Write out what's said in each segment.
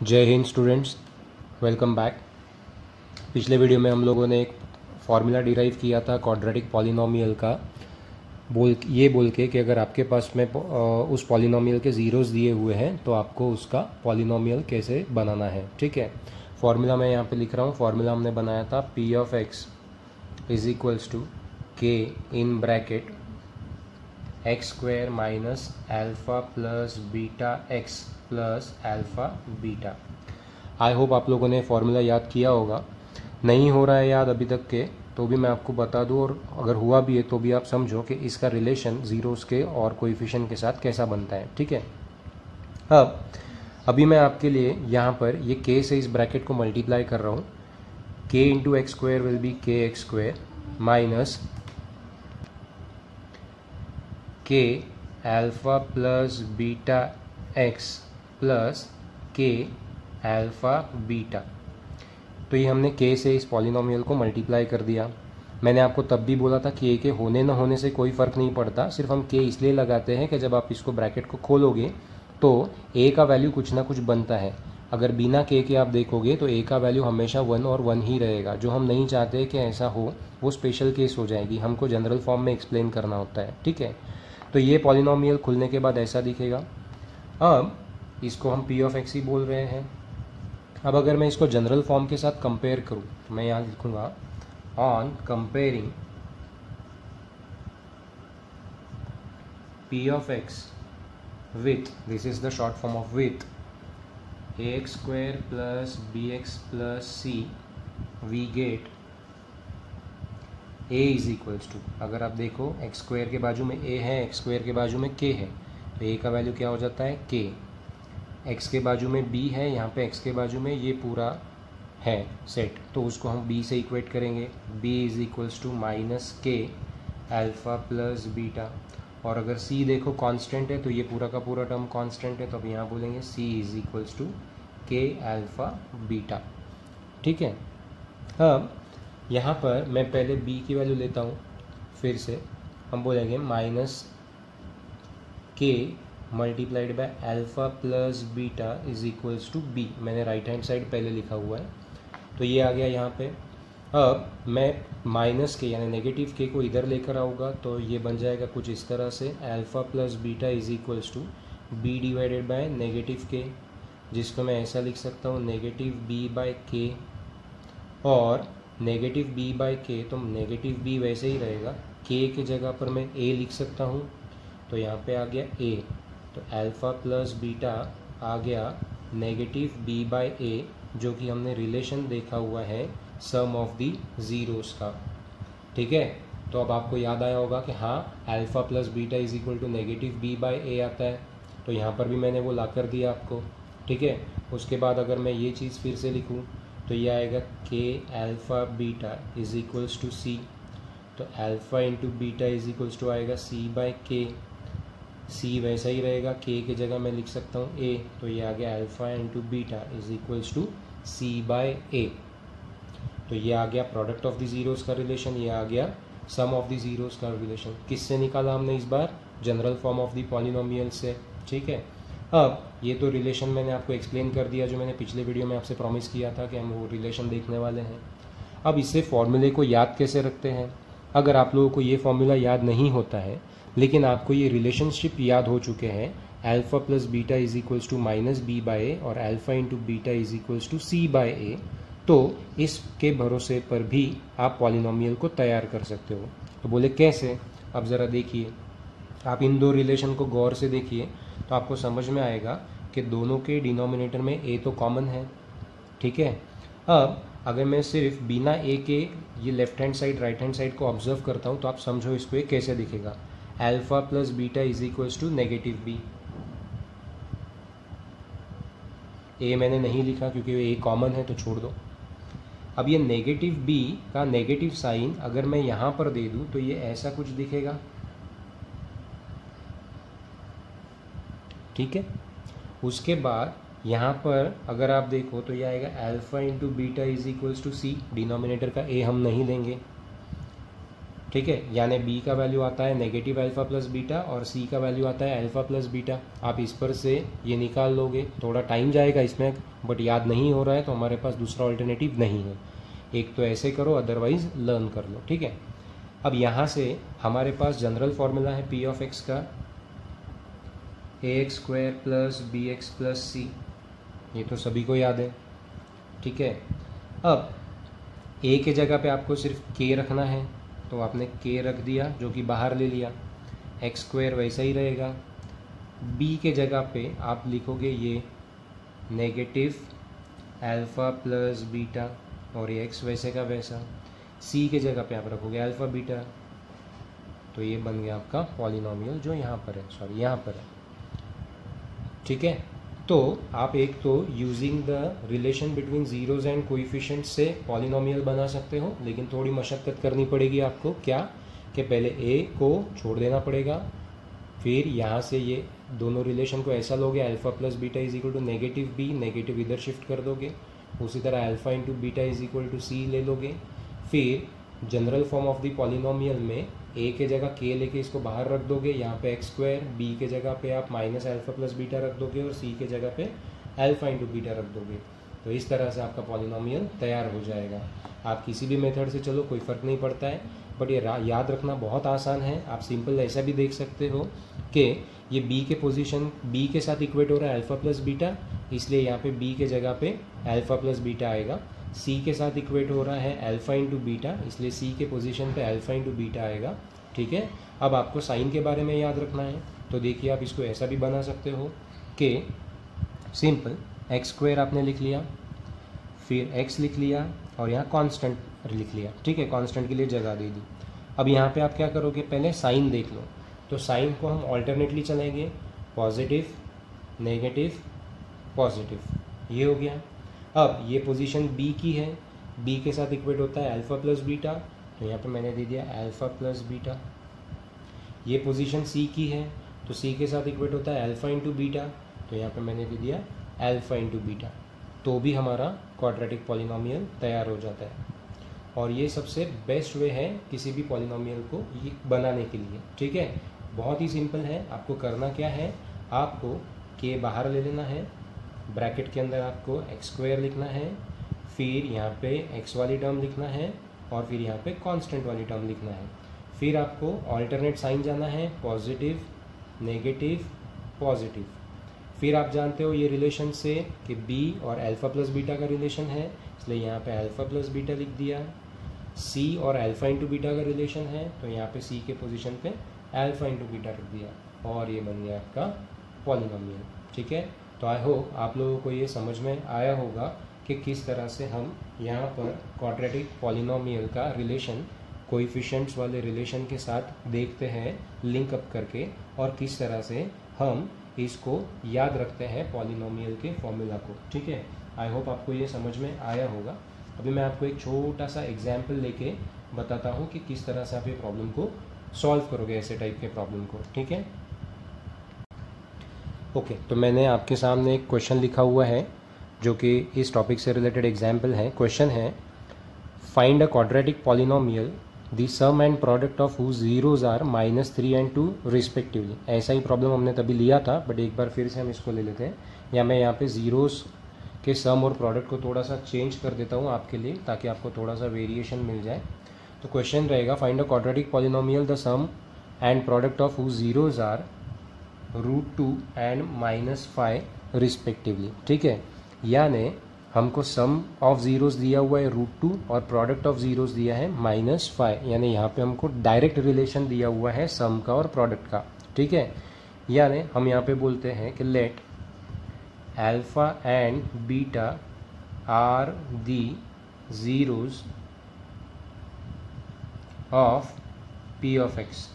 जय Hind students, welcome back. पिछले video में हम लोगों ने एक फार्मूला डिराइव किया था क्वाड्रेटिक पॉलिनोमियल का, बोल के कि अगर आपके पास में उस पॉलिनोमियल के ज़ीरोस दिए हुए हैं तो आपको उसका पॉलिनोमियल कैसे बनाना है। ठीक है, फार्मूला मैं यहाँ पे लिख रहा हूँ। फार्मूला हमने बनाया था P of x is equals to के in bracket X square minus alpha plus beta X plus alpha beta. I hope आप लोगों ने फॉर्मूला याद किया होगा। नहीं हो रहा है याद अभी तक के तो भी मैं आपको बता दूं, और अगर हुआ भी है तो भी आप समझो कि इसका रिलेशन ज़ीरोस के और कोएफिशिएंट के साथ कैसा बनता है। ठीक है, अभी मैं आपके लिए यहाँ पर ये के से इस ब्रैकेट को मल्टीप्लाई कर रहा हूँ। के into x square will be के x square minus k alpha plus beta X plus के एल्फ़ा बीटा। तो ये हमने के से इस पॉलिनोमियल को मल्टीप्लाई कर दिया। मैंने आपको तब भी बोला था कि के होने न होने से कोई फ़र्क नहीं पड़ता, सिर्फ हम के इसलिए लगाते हैं कि जब आप इसको ब्रैकेट को खोलोगे तो ए का वैल्यू कुछ ना कुछ बनता है। अगर बिना के आप देखोगे तो ए का वैल्यू हमेशा 1 और 1 ही रहेगा। जो हम नहीं चाहते कि ऐसा हो वो स्पेशल केस हो जाएगी, हमको जनरल फॉर्म में एक्सप्लेन करना होता है। ठीक है, तो ये पॉलिनोमियल खुलने के बाद ऐसा दिखेगा। अब इसको हम पी ऑफ एक्स ही बोल रहे हैं। अब अगर मैं इसको जनरल फॉर्म के साथ कंपेयर करूं तो मैं यहाँ लिखूंगा on comparing p of x with, this is the short form of with a x square plus B x plus c, we get a is equals to, अगर आप देखो एक्स स्क्वायर के बाजू में a है, एक्स स्क्वायर के बाजू में k है, तो a का वैल्यू क्या हो जाता है k। x के बाजू में b है, यहाँ पे x के बाजू में ये पूरा है सेट, तो उसको हम b से इक्वेट करेंगे। b is equals to minus k alpha plus beta, और अगर c देखो कांस्टेंट है तो ये पूरा का पूरा टर्म कांस्टेंट है, तो अब यहाँ बोलेंगे c इज इक्वल्स टू के एल्फ़ा बीटा। ठीक है, अब यहाँ पर मैं पहले b की वैल्यू लेता हूँ, फिर से हम बोलेंगे minus k multiplied by alpha plus beta is equals to b। मैंने राइट हैंड साइड पहले लिखा हुआ है तो ये आ गया यहाँ पे। अब मैं माइनस के यानी नेगेटिव के को इधर लेकर आऊँगा तो ये बन जाएगा कुछ इस तरह से, alpha plus beta is equals to b divided by negative k, जिसको मैं ऐसा लिख सकता हूँ नेगेटिव b बाय के, और नेगेटिव b बाय के तो नेगेटिव b वैसे ही रहेगा, k के जगह पर मैं a लिख सकता हूँ, तो यहाँ पे आ गया a, तो अल्फ़ा प्लस बीटा आ गया नेगेटिव b बाय a, जो कि हमने रिलेशन देखा हुआ है सम ऑफ दी ज़ीरोस का। ठीक है, तो अब आपको याद आया होगा कि हाँ alpha plus beta is equal to negative b by a आता है, तो यहाँ पर भी मैंने वो ला कर दिया आपको। ठीक है, उसके बाद अगर मैं ये चीज़ फिर से लिखूँ तो ये आएगा के alpha beta is equals to C, तो alpha into beta is equals to आएगा सी बाय के, सी वैसा ही रहेगा, के की जगह मैं लिख सकता हूँ ए, तो ये आ गया alpha into beta is equals to C by A. तो ये आ गया प्रोडक्ट ऑफ द ज़ीरोस का रिलेशन, ये आ गया सम ऑफ द ज़ीरोस का रिलेशन। किससे निकाला हमने इस बार? General form of the polynomial से। ठीक है, अब ये तो रिलेशन मैंने आपको एक्सप्लेन कर दिया जो मैंने पिछले वीडियो में आपसे प्रॉमिस किया था कि हम वो रिलेशन देखने वाले हैं। अब इससे फॉर्मूले को याद कैसे रखते हैं? अगर आप लोगों को ये फॉर्मूला याद नहीं होता है लेकिन आपको ये रिलेशनशिप याद हो चुके हैं, alpha plus beta is equals to minus B by A और alpha into beta is equals to C by A, तो इसके भरोसे पर भी आप पॉलिनोमियल को तैयार कर सकते हो। तो बोले कैसे? अब ज़रा देखिए, आप इन दो रिलेशन को गौर से देखिए तो आपको समझ में आएगा कि दोनों के डिनोमिनेटर में ए तो कॉमन है। ठीक है, अब अगर मैं सिर्फ बिना ए के ये left hand side right hand side को ऑब्जर्व करता हूँ तो आप समझो इसको ये कैसे दिखेगा। Alpha plus beta is equals to negative B, A मैंने नहीं लिखा क्योंकि ए कॉमन है तो छोड़ दो। अब ये नेगेटिव बी का नेगेटिव साइन अगर मैं यहाँ पर दे दूँ तो ये ऐसा कुछ दिखेगा। ठीक है, उसके बाद यहाँ पर अगर आप देखो तो ये आएगा alpha into beta is equals to c, denominator का ए हम नहीं लेंगे। ठीक है, यानी बी का वैल्यू आता है नेगेटिव अल्फ़ा प्लस बीटा और सी का वैल्यू आता है अल्फ़ा प्लस बीटा। आप इस पर से ये निकाल लोगे, थोड़ा टाइम जाएगा इसमें, बट याद नहीं हो रहा है तो हमारे पास दूसरा ऑल्टरनेटिव नहीं है। एक तो ऐसे करो, अदरवाइज लर्न कर लो, ठीक है। अब यहाँ से हमारे पास जनरल फॉर्मूला है पी ऑफ एक्स का, A x square plus B x plus C, ये तो सभी को याद है, ठीक है। अब ए के जगह पे आपको सिर्फ के रखना है, तो आपने के रख दिया जो कि बाहर ले लिया, एक्स स्क्वायर वैसा ही रहेगा। बी के जगह पे आप लिखोगे ये नेगेटिव अल्फ़ा प्लस बीटा और ये एक्स वैसे का वैसा। सी के जगह पे आप रखोगे अल्फ़ा बीटा, तो ये बन गया आपका पॉलिनोमियल जो यहाँ पर है, सॉरी यहाँ पर है, ठीक है। तो आप एक तो using the relation between zeros and coefficient से पॉलिनोमियल बना सकते हो, लेकिन थोड़ी मशक्क़त करनी पड़ेगी आपको। क्या कि पहले ए को छोड़ देना पड़ेगा, फिर यहाँ से ये दोनों रिलेशन को ऐसा लोगे alpha plus beta is equal to negative B, negative इधर शिफ्ट कर दोगे, उसी तरह alpha into beta is equal to C ले लोगे। फिर general form of the polynomial में ए के जगह के लेके इसको बाहर रख दोगे, यहाँ पे एक्स स्क्वायर, बी के जगह पे आप माइनस अल्फ़ा प्लस बीटा रख दोगे और सी के जगह पे अल्फ़ा इंटू बीटा रख दोगे। तो इस तरह से आपका पॉलिनोमियल तैयार हो जाएगा। आप किसी भी मेथड से चलो, कोई फ़र्क नहीं पड़ता है, बट ये याद रखना बहुत आसान है। आप सिंपल ऐसा भी देख सकते हो कि ये बी के पोजीशन बी के साथ इक्वेट हो रहा है अल्फ़ा प्लस बीटा, इसलिए यहाँ पे बी के जगह पे अल्फ़ा प्लस बीटा आएगा। सी के साथ इक्वेट हो रहा है अल्फ़ा इंटू बीटा, इसलिए सी के पोजीशन पे अल्फ़ा इंटू बीटा आएगा, ठीक है। अब आपको साइन के बारे में याद रखना है, तो देखिए आप इसको ऐसा भी बना सकते हो कि सिंपल एक्स स्क्वायर आपने लिख लिया, फिर एक्स लिख लिया और यहाँ कांस्टेंट लिख लिया, ठीक है, कांस्टेंट के लिए जगह दे दी। अब यहाँ पे आप क्या करोगे, पहले साइन देख लो, तो साइन को हम ऑल्टरनेटली चलेंगे, पॉजिटिव नेगेटिव पॉजिटिव, ये हो गया। अब ये पोजीशन बी की है, बी के साथ इक्वेट होता है अल्फ़ा प्लस बीटा, तो यहाँ पे मैंने दे दिया अल्फ़ा प्लस बीटा। ये पोजीशन सी की है, तो सी के साथ इक्वेट होता है अल्फ़ा इंटू बीटा, तो यहाँ पे मैंने दे दिया अल्फ़ा इंटू बीटा। तो भी हमारा क्वाड्रेटिक पॉलिनोमियल तैयार हो जाता है, और ये सबसे बेस्ट वे है किसी भी पॉलिनोमियल को ये बनाने के लिए, ठीक है। बहुत ही सिंपल है। आपको करना क्या है, आपको के बाहर ले लेना है, ब्रैकेट के अंदर आपको एक्स स्क्वायर लिखना है, फिर यहाँ पे एक्स वाली टर्म लिखना है और फिर यहाँ पे कांस्टेंट वाली टर्म लिखना है। फिर आपको ऑल्टरनेट साइन जाना है, पॉजिटिव नेगेटिव पॉजिटिव। फिर आप जानते हो ये रिलेशन से कि बी और अल्फ़ा प्लस बीटा का रिलेशन है, इसलिए यहाँ पे अल्फ़ा प्लस बीटा लिख दिया। सी और अल्फ़ा इंटू बीटा का रिलेशन है, तो यहाँ पे सी के पोजीशन पे अल्फ़ा इंटू बीटा रख दिया, और ये बन गया आपका पॉलिनोमियल, ठीक है। तो आई होप आप लोगों को ये समझ में आया होगा कि किस तरह से हम यहाँ पर क्वाड्रेटिक पॉलिनोमियल का रिलेशन कोएफिशिएंट्स वाले रिलेशन के साथ देखते हैं लिंक अप करके, और किस तरह से हम इसको याद रखते हैं पॉलिनोमियल के फॉर्मूला को, ठीक है। आई होप आपको ये समझ में आया होगा। अभी मैं आपको एक छोटा सा एग्जाम्पल लेके बताता हूँ कि किस तरह से आप ये प्रॉब्लम को सॉल्व करोगे, ऐसे टाइप के प्रॉब्लम को, ठीक है। ओके, तो मैंने आपके सामने एक क्वेश्चन लिखा हुआ है जो कि इस टॉपिक से रिलेटेड एग्जाम्पल है। क्वेश्चन है, find a quadratic polynomial the sum and product of whose zeros are -3 and 2 respectively. ऐसा ही प्रॉब्लम हमने तभी लिया था, बट एक बार फिर से हम इसको ले लेते हैं। या मैं यहाँ पे जीरोस के सम और प्रोडक्ट को थोड़ा सा चेंज कर देता हूँ आपके लिए, ताकि आपको थोड़ा सा वेरिएशन मिल जाए। तो क्वेश्चन रहेगा, find a quadratic polynomial the sum and product of whose zeros are √2 and -5 respectively, ठीक है। यानी हमको सम ऑफ ज़ीरोज़ दिया हुआ है √2 और प्रोडक्ट ऑफ ज़ीरोज़ दिया है -5, यानी यहाँ पे हमको डायरेक्ट रिलेशन दिया हुआ है सम का और प्रोडक्ट का, ठीक है। यानी हम यहाँ पे बोलते हैं कि let alpha and beta are the zeros of P of x.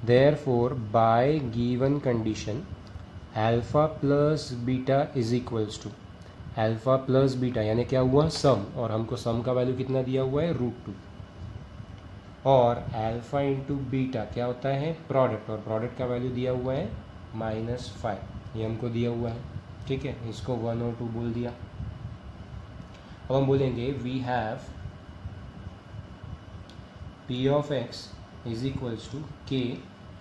Therefore, by given condition, alpha plus beta is equals to alpha plus beta, यानी क्या हुआ, सम, और हमको सम का वैल्यू कितना दिया हुआ है √2, और अल्फा इंटू बीटा क्या होता है, प्रोडक्ट, और प्रोडक्ट का वैल्यू दिया हुआ है -5, ये हमको दिया हुआ है, ठीक है। इसको 1 और 2 बोल दिया। अब हम बोलेंगे we have p of x is equals to के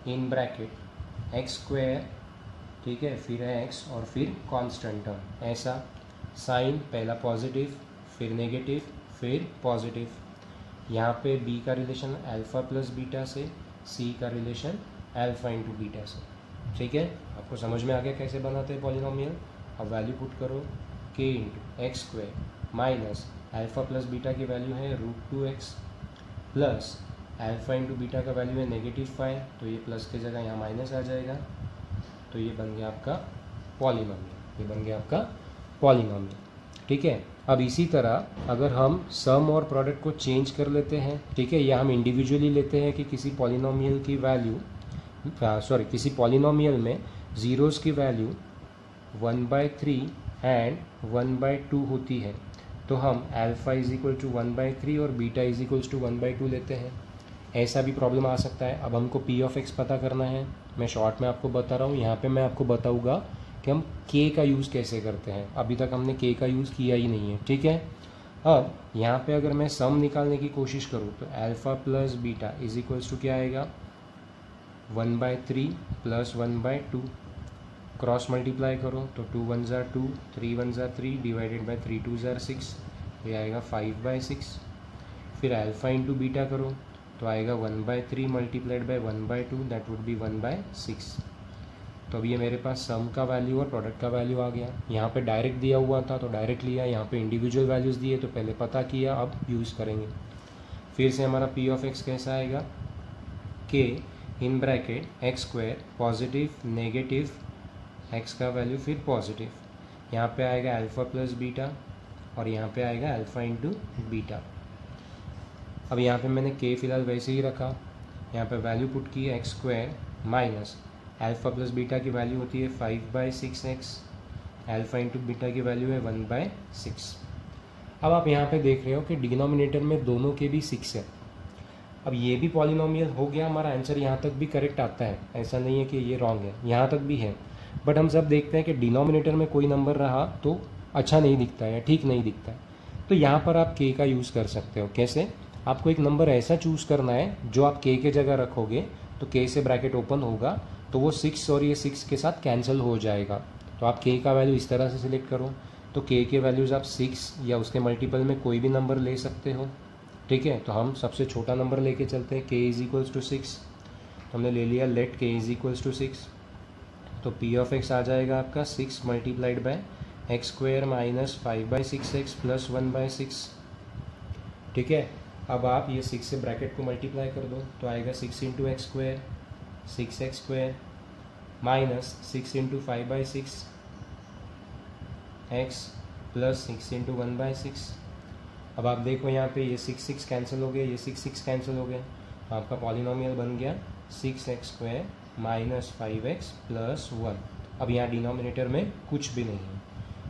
इन ब्रैकेट एक्स स्क्वायर, ठीक है, फिर एक्स और फिर कांस्टेंट टर्म, ऐसा साइन पहला पॉजिटिव फिर नेगेटिव फिर पॉजिटिव। यहाँ पे b का रिलेशन अल्फ़ा प्लस बीटा से, c का रिलेशन अल्फ़ा इंटू बीटा से, ठीक है। आपको समझ में आ गया कैसे बनाते हैं पॉलिनोमियल। अब वैल्यू पुट करो k into x square minus alpha plus beta की वैल्यू है √2x plus alpha into beta का वैल्यू है -5, तो ये प्लस की जगह यहाँ माइनस आ जाएगा, तो ये बन गया आपका पॉलिनोमियल, ये बन गया आपका पॉलिनोमियल, ठीक है। अब इसी तरह अगर हम सम और प्रोडक्ट को चेंज कर लेते हैं, ठीक है, या हम इंडिविजुअली लेते हैं कि किसी पॉलिनोमियल की वैल्यू किसी पॉलिनोमियल में ज़ीरोज़ की वैल्यू 1/3 एंड 1/2 होती है, तो हम अल्फ़ा इज इक्वल टू 1/3 और बीटा इज इक्वल्स टू 1/2 लेते हैं। ऐसा भी प्रॉब्लम आ सकता है। अब हमको पी ऑफ एक्स पता करना है, मैं शॉर्ट में आपको बता रहा हूँ। यहाँ पे मैं आपको बताऊँगा कि हम के का यूज़ कैसे करते हैं। अभी तक हमने के का यूज़ किया ही नहीं है, ठीक है। अब यहाँ पे अगर मैं सम निकालने की कोशिश करूँ तो alpha plus beta is equals to क्या आएगा 1/3 प्लस 1/2, क्रॉस मल्टीप्लाई करो तो 2 1 ज़ा 2, 3 1 ज़ा 3 डिवाइडेड बाई 3 2 ज़ा 6, ये आएगा 5/6। फिर अल्फ़ा इंटू बीटा करो तो आएगा 1/3 multiplied by 1/2, that would be 1/6। तो अब ये मेरे पास सम का वैल्यू और प्रोडक्ट का वैल्यू आ गया। यहाँ पे डायरेक्ट दिया हुआ था तो डायरेक्ट लिया, यहाँ पे इंडिविजुअल वैल्यूज़ दिए तो पहले पता किया, अब यूज़ करेंगे। फिर से हमारा पी ऑफ एक्स कैसा आएगा, के in bracket X square positive negative x का वैल्यू फिर पॉजिटिव, यहाँ पे आएगा अल्फ़ा प्लस बीटा और यहाँ पे आएगा अल्फ़ा इंटू बीटा। अब यहाँ पे मैंने के फ़िलहाल वैसे ही रखा, यहाँ पे वैल्यू पुट की x square minus alpha plus beta की वैल्यू होती है 5/6x, अल्फ़ा इंटू बीटा की वैल्यू है 1/6। अब आप यहाँ पे देख रहे हो कि डिनोमिनेटर में दोनों के भी 6 है। अब ये भी पॉलिनोमियल हो गया, हमारा आंसर यहाँ तक भी करेक्ट आता है, ऐसा नहीं है कि ये रॉन्ग है, यहाँ तक भी है। बट हम सब देखते हैं कि डिनोमिनेटर में कोई नंबर रहा तो अच्छा नहीं दिखता है, ठीक नहीं दिखता है। तो यहाँ पर आप के का यूज़ कर सकते हो। कैसे? आपको एक नंबर ऐसा चूज़ करना है जो आप के जगह रखोगे तो के से ब्रैकेट ओपन होगा तो वो 6 और ये 6 के साथ कैंसिल हो जाएगा। तो आप के का वैल्यू इस तरह से सिलेक्ट करो, तो के वैल्यूज़ आप 6 या उसके मल्टीपल में कोई भी नंबर ले सकते हो, ठीक है। तो हम सबसे छोटा नंबर लेके चलते हैं, के इज इक्वल्स टू 6, तो हमने ले लिया लेट के इज इक्वल्स टू 6। तो पी ऑफ एक्स आ जाएगा आपका 6 multiplied by x square minus 5/6x plus 1/6, ठीक है। अब आप ये 6 से ब्रैकेट को मल्टीप्लाई कर दो तो आएगा 6 into x square 6x square minus 6 into 5/6 x plus 6 into 1/6। अब आप देखो यहाँ पे ये 6 कैंसिल हो गए, ये 6 कैंसिल हो गए, तो आपका पॉलिनोमियल बन गया 6x square minus 5x plus 1। अब यहाँ डिनोमिनेटर में कुछ भी नहीं है,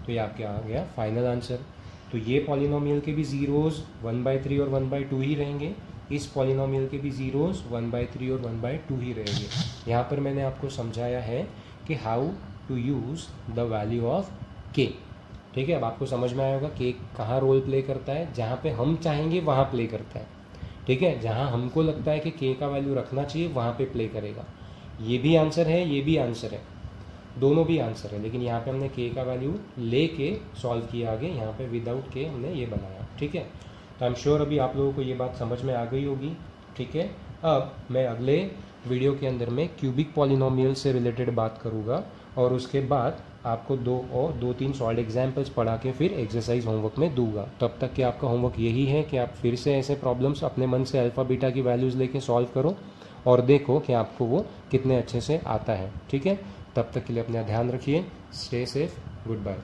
तो ये आपके आ गया फाइनल आंसर। तो ये पॉलिनोमियल के भी ज़ीरोज़ 1/3 और 1/2 ही रहेंगे, इस पॉलिनोमियल के भी ज़ीरोज़ 1/3 और 1/2 ही रहेंगे। यहाँ पर मैंने आपको समझाया है कि how to use the value of k, ठीक है। अब आपको समझ में आया होगा के कहाँ रोल प्ले करता है, जहाँ पे हम चाहेंगे वहाँ प्ले करता है, ठीक है। जहाँ हमको लगता है कि के का वैल्यू रखना चाहिए वहाँ पे प्ले करेगा। ये भी आंसर है, ये भी आंसर है, दोनों भी आंसर है, लेकिन यहाँ पे हमने के का वैल्यू ले के सॉल्व किया आगे, यहाँ पे विदाउट के हमने ये बनाया, ठीक है। तो आई एम श्योर अभी आप लोगों को ये बात समझ में आ गई होगी, ठीक है। अब मैं अगले वीडियो के अंदर में क्यूबिक पॉलिनोमियल से रिलेटेड बात करूँगा और उसके बाद आपको 2-3 सॉल्व एग्जाम्पल्स पढ़ा के फिर एक्सरसाइज होमवर्क में दूंगा। तब तक कि आपका होमवर्क यही है कि आप फिर से ऐसे प्रॉब्लम्स अपने मन से अल्फ़ा बीटा की वैल्यूज़ लेके सॉल्व करो और देखो कि आपको वो कितने अच्छे से आता है, ठीक है। तब तक के लिए अपना ध्यान रखिए, स्टे सेफ, गुड बाय।